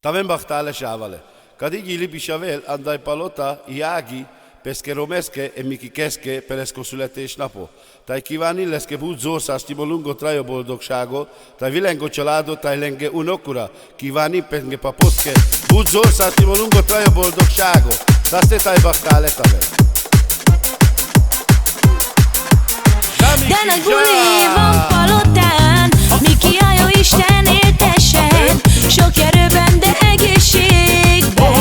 Taven bachtale shavale. Kadigi li bishavel andai palota iagi peskeromeske e mikikeske peresko születésnapot. Tai kívánni leszke budzország stimolungo trajo boldogságot, tai vilengo családot, tai lenge unokura. Kívánni penge papotke budzország stimolungo trajo boldogságot. Taste tai bachtale taven. De nagy buli van palotán, Miki a jó Isten éltessen, sok erőben, de egészségben.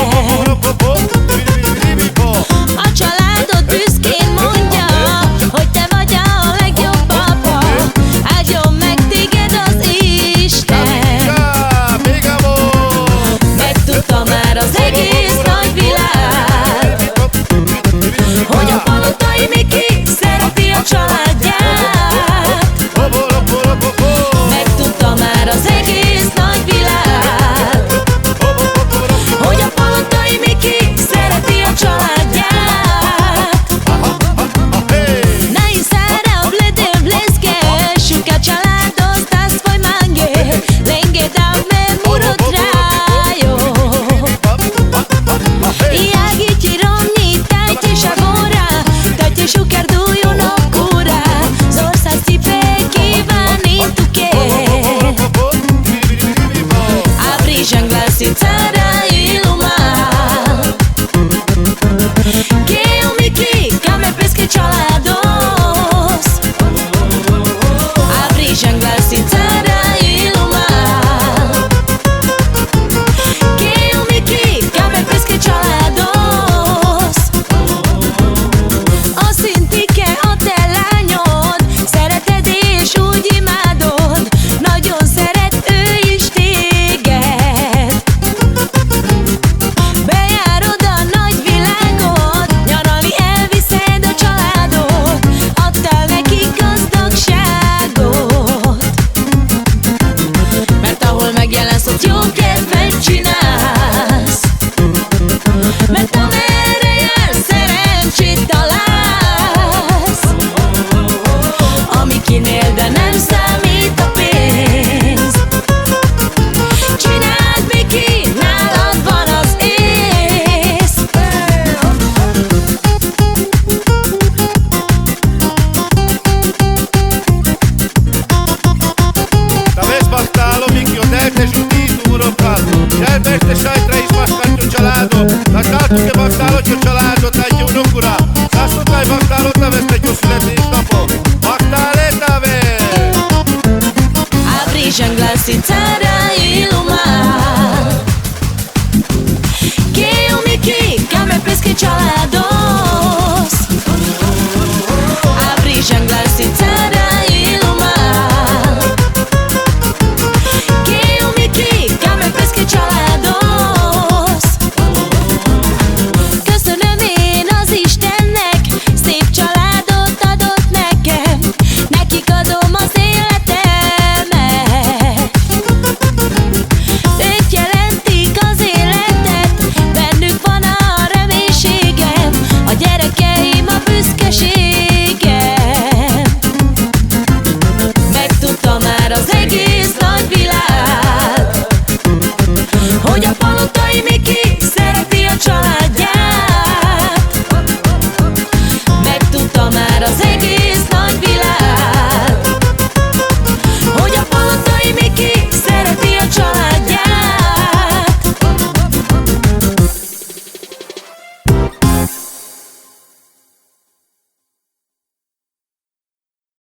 A családod büszkén mondja, hogy te vagy a legjobb apa, áldjon meg téged az Isten. Megtudta már az egész nagy világ, hogy a palotai Miki szereti a családját. Megtudta már az egész nagy világ, hogy a palotai Miki szereti a családját. Najstará oblede bleske, shuka családos, ta svoj mange, lenge dávme muro trajo. Iagi ti romni, tajte šavora, tajte šukar duju nokura, zorsa si pekivani tuke. Abrižan glasi cara iluma, Keo Miki, kame peske családos. Abrižan glasi cara iluma, Keo Miki, kame peske családos. A szintike a te lányod, szereted és úgy imádod, nagyon szeret ő is téged. Bejárod a nagy világot, nyaralni elviszed a családot, adtál neki gazdagságot. Mert ahol megjelensz, ott jó kedvet csinálsz, mert amerre jársz, szerencsét találsz. A Mikinél, de nem számít a pénz, csináld Miki, nálad van az ész. Taves bachtalo Miki, o delte giudito urokat. Cel beste sajtra is bachtatja családot. Látjátok, hogy bachtalo családot, látja